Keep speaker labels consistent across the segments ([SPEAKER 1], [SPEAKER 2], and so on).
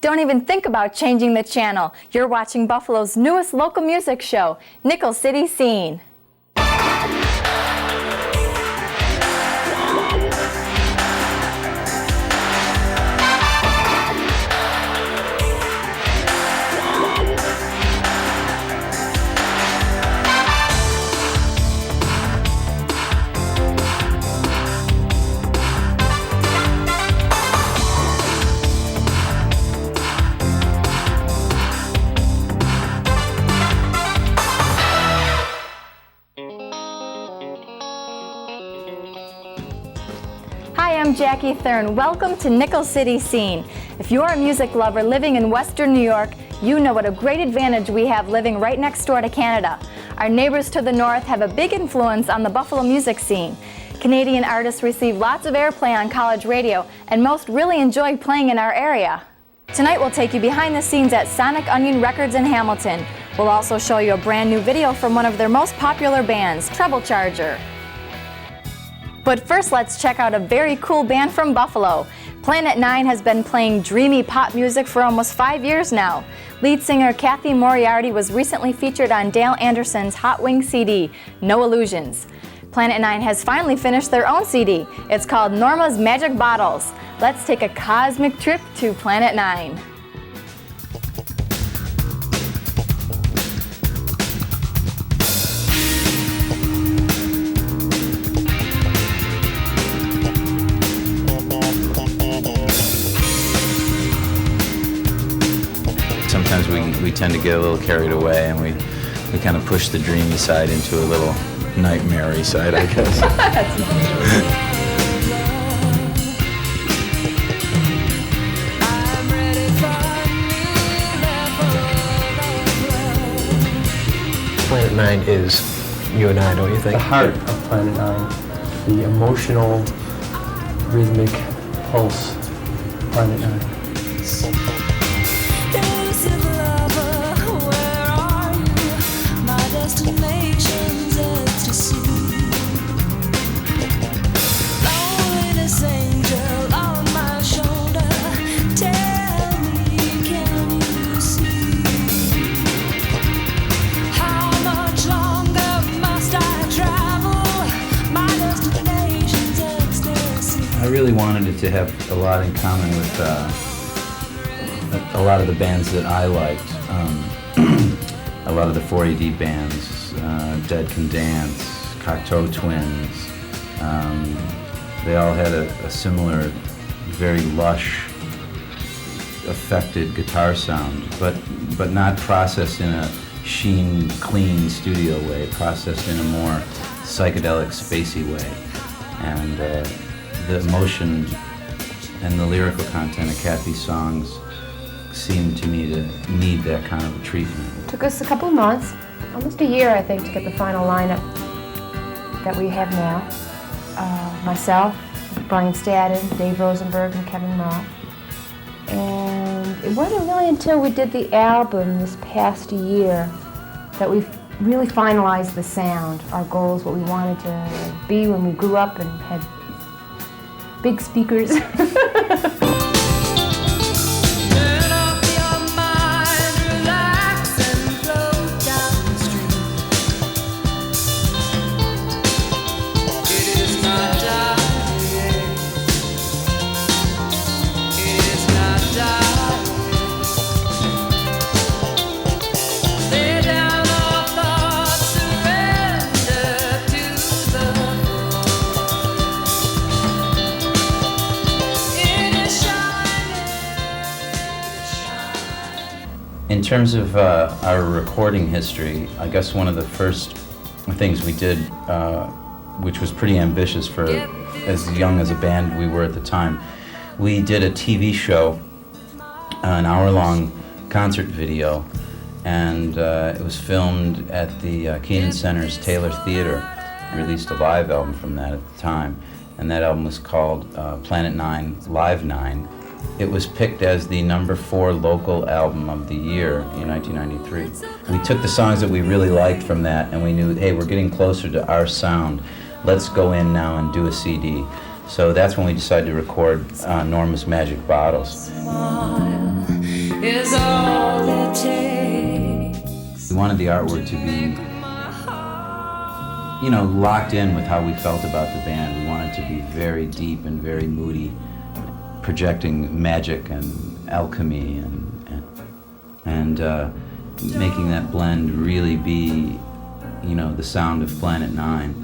[SPEAKER 1] Don't even think about changing the channel. You're watching Buffalo's newest local music show, Nickel City Scene. Hi, I'm Jackie Thurn. Welcome to Nickel City Scene. If you're a music lover living in Western New York, you know what a great advantage we have living right next door to Canada. Our neighbors to the north have a big influence on the Buffalo music scene. Canadian artists receive lots of airplay on college radio, and most really enjoy playing in our area. Tonight we'll take you behind the scenes at Sonic Unyon Records in Hamilton. We'll also show you a brand new video from one of their most popular bands, Treble Charger. But first, let's check out a very cool band from Buffalo. Planet 9 has been playing dreamy pop music for almost 5 years now. Lead singer Kathy Moriarty was recently featured on Dale Anderson's Hot Wing CD, No Illusions. Planet 9 has finally finished their own CD. It's called Norma's Magic Bottles. Let's take a cosmic trip to Planet 9.
[SPEAKER 2] Sometimes we tend to get a little carried away, and we kind of push the dreamy side into a little nightmare-y side, I guess.
[SPEAKER 3] Planet 9 is you and I, don't you think?
[SPEAKER 4] The heart of Planet 9, the emotional, rhythmic pulse of Planet 9.
[SPEAKER 2] I really wanted it to have a lot in common with a lot of the bands that I liked. A lot of the 4AD bands, Dead Can Dance, Cocteau Twins. They all had a similar, very lush, affected guitar sound, but not processed in a sheen, clean studio way, processed in a more psychedelic, spacey way. And the emotion and the lyrical content of Kathy's songs seemed to me to need that kind of treatment.
[SPEAKER 5] It took us a couple of months, almost a year, I think, to get the final lineup that we have now. Myself, Brian Stadden, Dave Rosenberg, and Kevin Roth. And it wasn't really until we did the album this past year that we really finalized the sound, our goals, what we wanted to be when we grew up and had big speakers.
[SPEAKER 2] In terms of our recording history, I guess one of the first things we did, which was pretty ambitious for as young as a band we were at the time, we did a TV show, an hour-long concert video, and it was filmed at the Keenan Center's Taylor Theater. We released a live album from that at the time, and that album was called Planet 9 Live 9. It was picked as the #4 local album of the year in 1993. We took the songs that we really liked from that, and we knew, hey, we're getting closer to our sound. Let's go in now and do a CD. So that's when we decided to record Norma's Magic Bottles.
[SPEAKER 6] is all it takes.
[SPEAKER 2] We wanted the artwork to be, you know, locked in with how we felt about the band. We wanted to be very deep and very moody, projecting magic and alchemy and making that blend really be, you know, the sound of Planet Nine.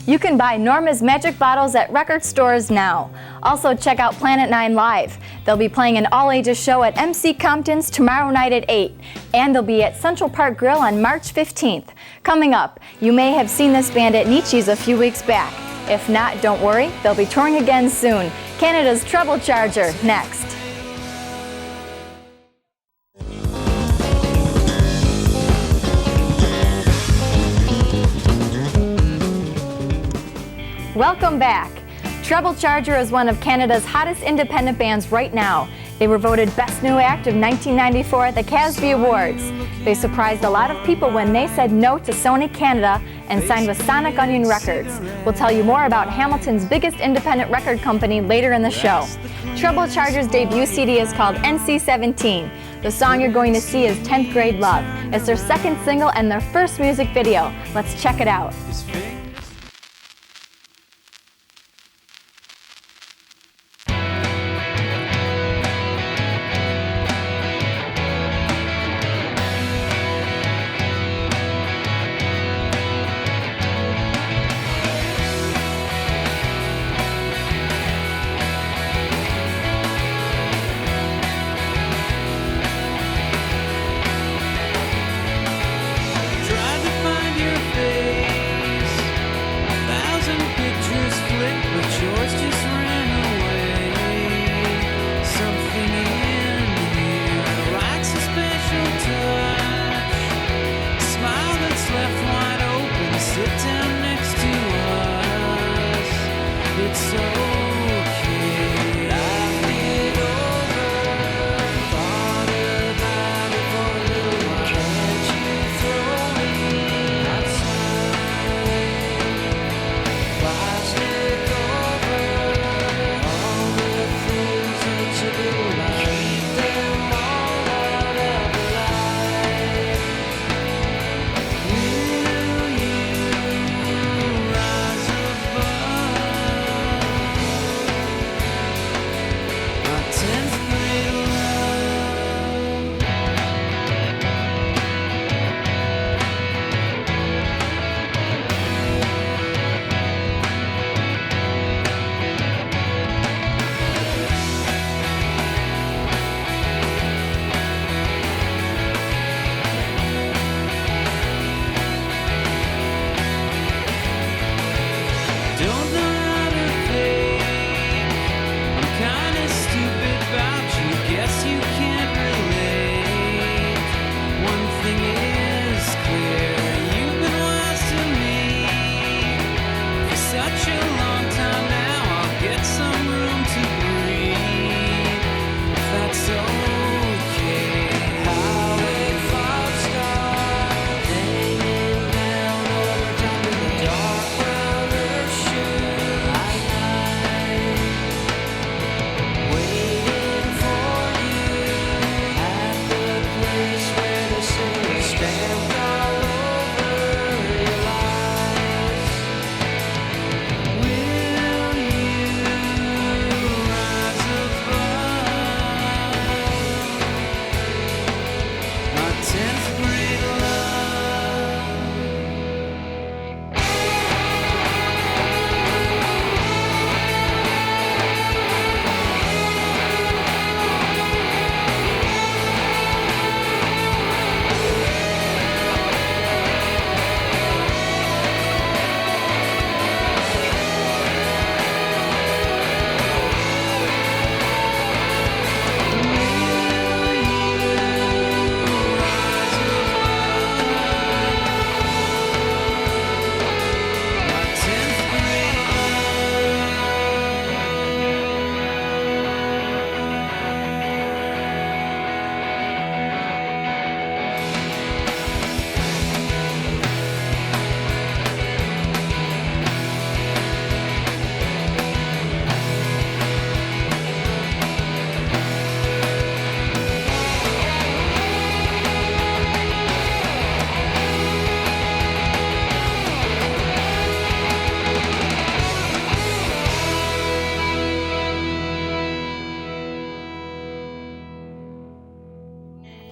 [SPEAKER 1] You can buy Norma's Magic Bottles at record stores now. Also check out Planet 9 Live. They'll be playing an all-ages show at MC Compton's tomorrow night at 8. And they'll be at Central Park Grill on March 15th. Coming up, you may have seen this band at Nietzsche's a few weeks back. If not, don't worry, they'll be touring again soon. Canada's Treble Charger, next. Welcome back. Treble Charger is one of Canada's hottest independent bands right now. They were voted Best New Act of 1994 at the Casby Awards. They surprised a lot of people when they said no to Sony Canada and signed with Sonic Unyon Records. We'll tell you more about Hamilton's biggest independent record company later in the show. Treble Charger's debut CD is called NC-17. The song you're going to see is 10th Grade Love. It's their second single and their first music video. Let's check it out.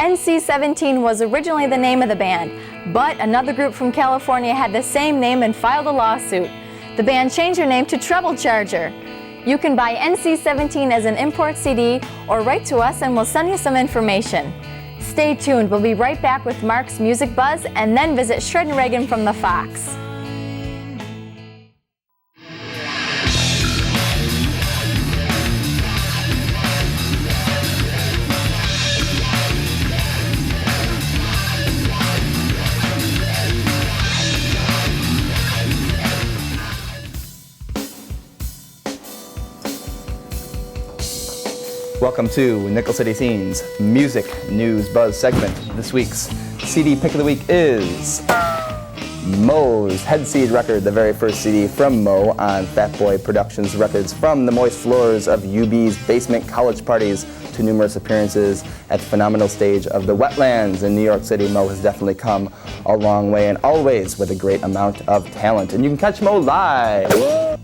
[SPEAKER 1] NC-17 was originally the name of the band, but another group from California had the same name and filed a lawsuit. The band changed their name to Treble Charger. You can buy NC-17 as an import CD or write to us and we'll send you some information. Stay tuned, we'll be right back with Mark's Music Buzz and then visit Shred and Ragan from the Fox.
[SPEAKER 7] Welcome to Nickel City Scene's Music News Buzz segment. This week's CD pick of the week is Mo's Head Seed record, the very first CD from Mo on Fat Boy Productions Records. From the moist floors of UB's basement college parties to numerous appearances at the phenomenal stage of the Wetlands in New York City, Mo has definitely come a long way and always with a great amount of talent. And you can catch Mo live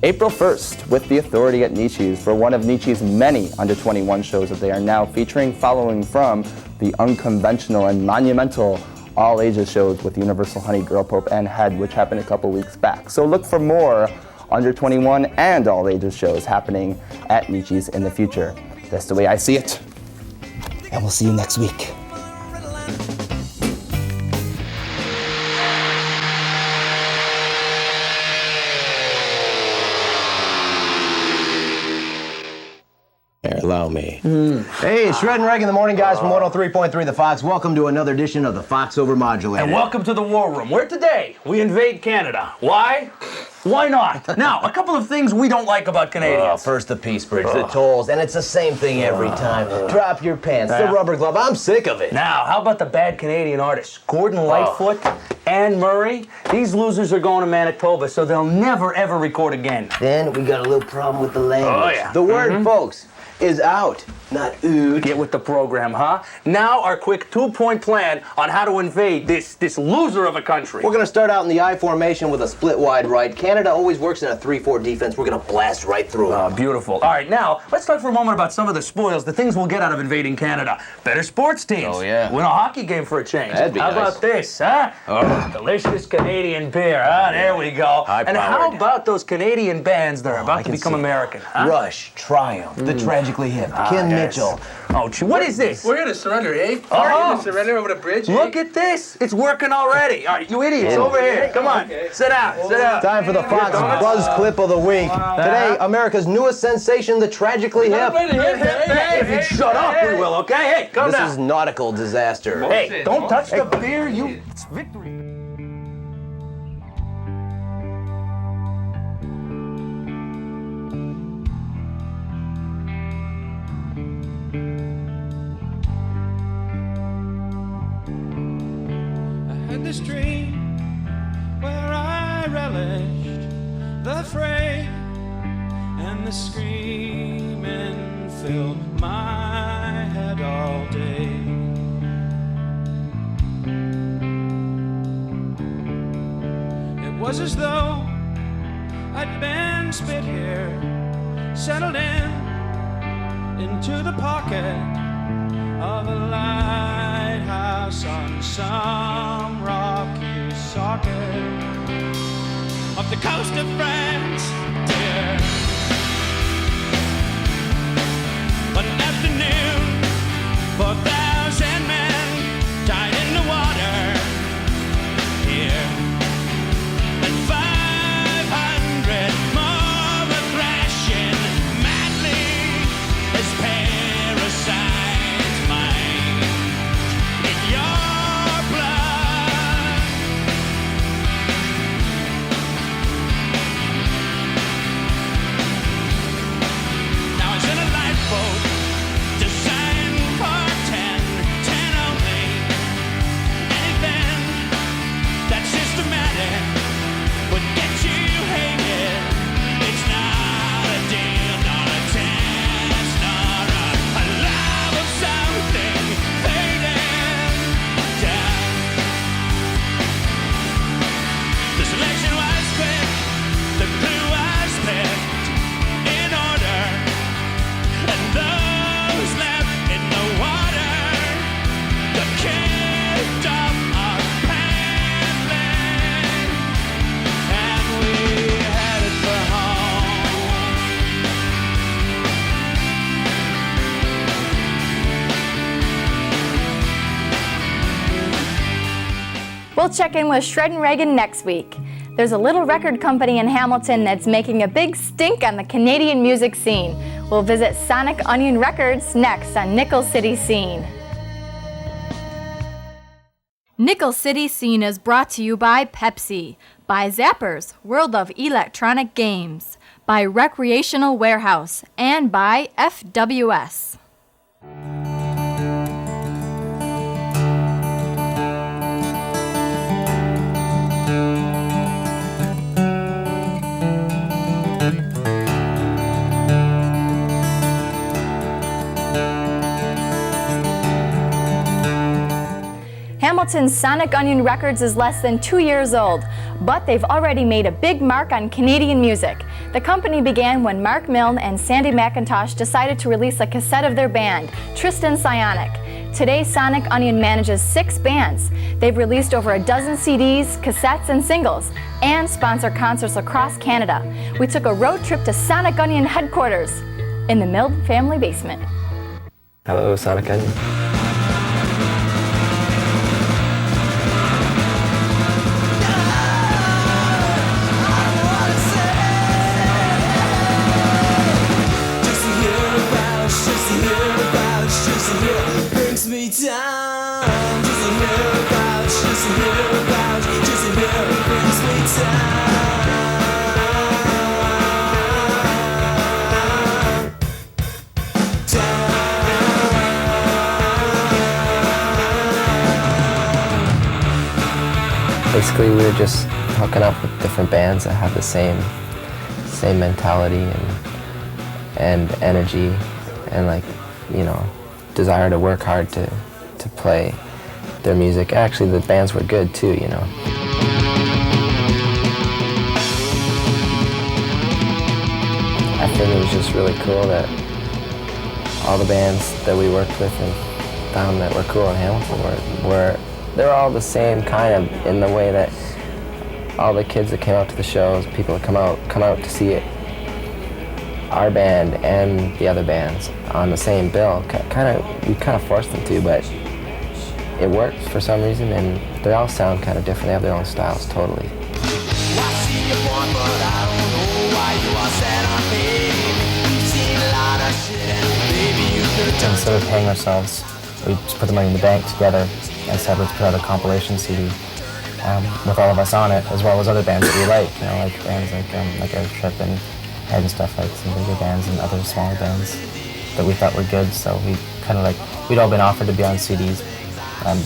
[SPEAKER 7] April 1st with The Authority at Nietzsche's for one of Nietzsche's many under 21 shows that they are now featuring, following from the unconventional and monumental all ages shows with Universal Honey, Girl Pope, and Head, which happened a couple weeks back. So look for more under 21 and all ages shows happening at Nietzsche's in the future. That's the way I see it. And we'll see you next week.
[SPEAKER 3] Allow me.
[SPEAKER 8] Hey, Shred and Ragan in the morning, guys, from 103.3 The Fox. Welcome to another edition of The Fox Overmodulated.
[SPEAKER 9] And welcome to the War Room, where today we invade Canada. Why? Why not? Now, a couple of things we don't like about Canadians.
[SPEAKER 8] First the Peace Bridge, the tolls, and it's the same thing every time. Drop your pants, the rubber glove. I'm sick of it.
[SPEAKER 9] Now, how about the bad Canadian artists? Gordon Lightfoot, Anne Murray. These losers are going to Manitoba, so they'll never, ever record again.
[SPEAKER 8] Then we got a little problem with the language.
[SPEAKER 9] Oh, yeah.
[SPEAKER 8] The word, folks, is out, not ood.
[SPEAKER 9] Get with the program, huh? Now, our quick two-point plan on how to invade this loser of a country.
[SPEAKER 8] We're going to start out in the I formation with a split wide right. Canada always works in a 3-4 defense. We're going to blast right through it.
[SPEAKER 9] Beautiful. All right, now, let's talk for a moment about some of the spoils, the things we'll get out of invading Canada. Better sports teams.
[SPEAKER 8] Oh, yeah.
[SPEAKER 9] Win a hockey game for a change.
[SPEAKER 8] That'd be
[SPEAKER 9] How
[SPEAKER 8] nice.
[SPEAKER 9] about this, huh? Delicious Canadian beer, huh? There we go. And how about those Canadian bands that are about to become American? Huh?
[SPEAKER 8] Rush, Triumph, The Tragically Hip, Kim Mitchell.
[SPEAKER 9] Oh, what is this?
[SPEAKER 10] We're gonna surrender, eh?
[SPEAKER 9] Oh.
[SPEAKER 10] We're gonna surrender over the bridge.
[SPEAKER 9] Look at this. It's working already. All right, you idiots, over here. Come on. Sit down. Sit down.
[SPEAKER 8] Time for the Fox Buzz Clip of the Week. Today, America's newest sensation, The Tragically Hip.
[SPEAKER 9] If you shut up, we will, okay? Hey, come
[SPEAKER 8] This
[SPEAKER 9] down.
[SPEAKER 8] is nautical disaster.
[SPEAKER 9] Hey, don't touch the beer. It's victory.
[SPEAKER 6] This dream where I relished the fray and the screaming filled my head all day. It was as though I'd been spit here, settled into the pocket of a lighthouse on some rocky socket of the coast of France, dear. One afternoon, 4,000 men died in the water here, and 500 more were thrashing madly as parasites mine in your blood.
[SPEAKER 1] We'll check in with Shred and Ragan next week. There's a little record company in Hamilton that's making a big stink on the Canadian music scene. We'll visit Sonic Unyon Records next on Nickel City Scene. Nickel City Scene is brought to you by Pepsi, by Zappers, World of Electronic Games, by Recreational Warehouse, and by FWS. Hamilton's Sonic Unyon Records is less than 2 years old, but they've already made a big mark on Canadian music. The company began when Mark Milne and Sandy McIntosh decided to release a cassette of their band, Tristan Psionic. Today, Sonic Unyon manages 6 bands. They've released over a dozen CDs, cassettes, and singles, and sponsor concerts across Canada. We took a road trip to Sonic Unyon headquarters in the Milne family basement.
[SPEAKER 3] Hello, Sonic Unyon. Basically, we were just hooking up with different bands that have the same mentality and energy and, like, you know, desire to work hard to play their music. Actually, the bands were good too, you know. I think it was just really cool that all the bands that we worked with and found that were cool in Hamilton were they're all the same kind of, in the way that all the kids that came out to the shows, people that come out to see it, our band and the other bands on the same bill. We kind of forced them to, but it worked for some reason, and they all sound kind of different. They have their own styles, totally.
[SPEAKER 11] Instead of paying ourselves, we just put the money in the bank together and said, let's put out a compilation CD with all of us on it, as well as other bands that we like, you know, like bands like Airtrip and Head and stuff, like some bigger bands and other smaller bands that we thought were good. So we kind of like, we'd all been offered to be on CDs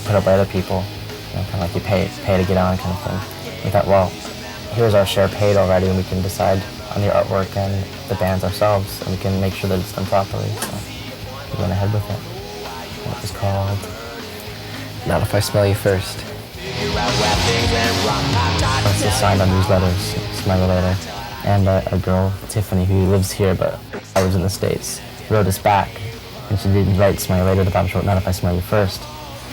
[SPEAKER 11] put out by other people, you know, kind of like you pay to get on kind of thing. We thought, well, here's our share paid already, and we can decide on the artwork and the bands ourselves, and we can make sure that it's done properly. So we went ahead with it. It was called
[SPEAKER 3] Not If I Smell You First.
[SPEAKER 11] It's just signed on newsletters, Smell Later. And a girl, Tiffany, who lives here but I was in the States, wrote us back, and she didn't write Smell You Later, the Bob wrote Not If I Smell You First.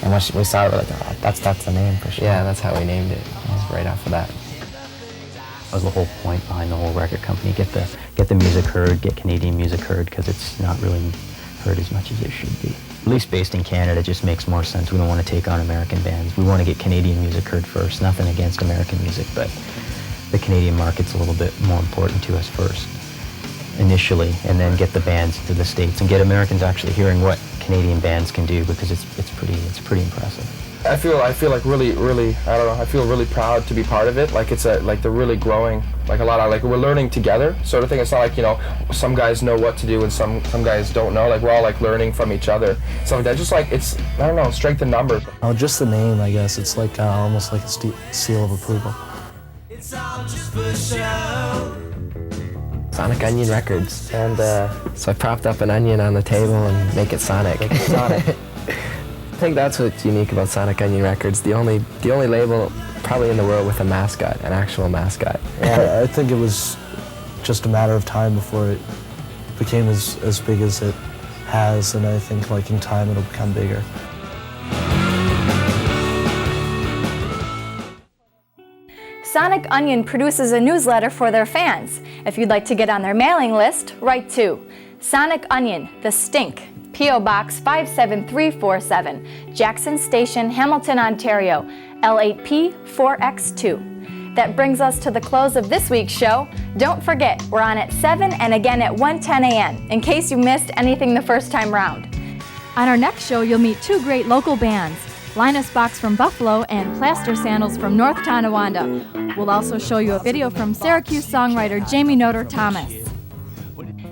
[SPEAKER 11] And when we saw it, we were like, oh, that's the name for sure.
[SPEAKER 3] Yeah, that's how we named it, right off of that.
[SPEAKER 12] That was the whole point behind the whole record company, get the music heard, get Canadian music heard, because it's not really heard as much as it should be. At least based in Canada, it just makes more sense. We don't want to take on American bands. We want to get Canadian music heard first. Nothing against American music, but the Canadian market's a little bit more important to us first, initially, and then get the bands to the States and get Americans actually hearing what Canadian bands can do, because it's pretty impressive.
[SPEAKER 13] I feel like really, I don't know, I feel really proud to be part of it. Like they're really growing, like a lot of, like we're learning together sort of thing. It's not like, you know, some guys know what to do and some guys don't know. Like we're all like learning from each other. Stuff like that. Just like, it's, I don't know, strength in numbers.
[SPEAKER 4] Oh, just the name, I guess. It's like almost like a seal of approval.
[SPEAKER 6] It's all just for show.
[SPEAKER 3] Sonic Unyon Records. And so I propped up an onion on the table and make it Sonic. I think that's what's unique about Sonic Unyon Records. The only label probably in the world with a mascot, an actual mascot.
[SPEAKER 4] Yeah, I think it was just a matter of time before it became as big as it has, and I think like in time it'll become bigger.
[SPEAKER 1] Sonic Unyon produces a newsletter for their fans. If you'd like to get on their mailing list, write to Sonic Unyon, The Stink, P.O. Box 57347, Jackson Station, Hamilton, Ontario, L8P4X2. That brings us to the close of this week's show. Don't forget, we're on at 7 and again at 1:10 a.m. in case you missed anything the first time round. On our next show, you'll meet two great local bands, Linus Box from Buffalo and Plaster Sandals from North Tonawanda. We'll also show you a video from Syracuse songwriter Jamie Noter Thomas.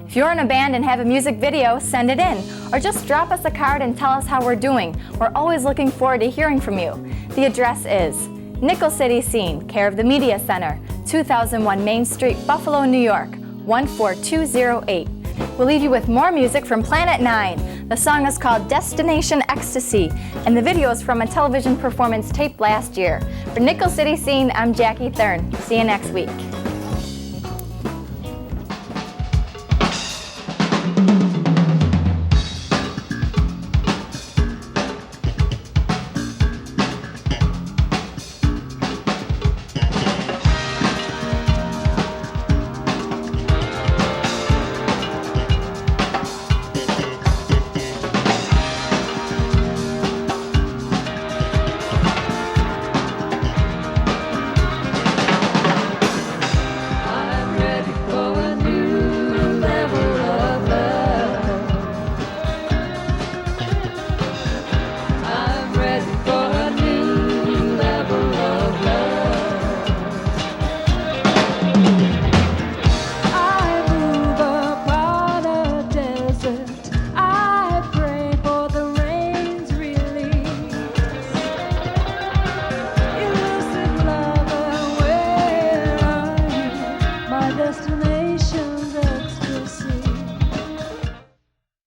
[SPEAKER 1] If you're in a band and have a music video, send it in, or just drop us a card and tell us how we're doing. We're always looking forward to hearing from you. The address is Nickel City Scene, care of the Media Center, 2001 Main Street, Buffalo, New York, 14208. We'll leave you with more music from Planet 9. The song is called Destination Ecstasy, and the video is from a television performance taped last year. For Nickel City Scene, I'm Jackie Thurn. See you next week.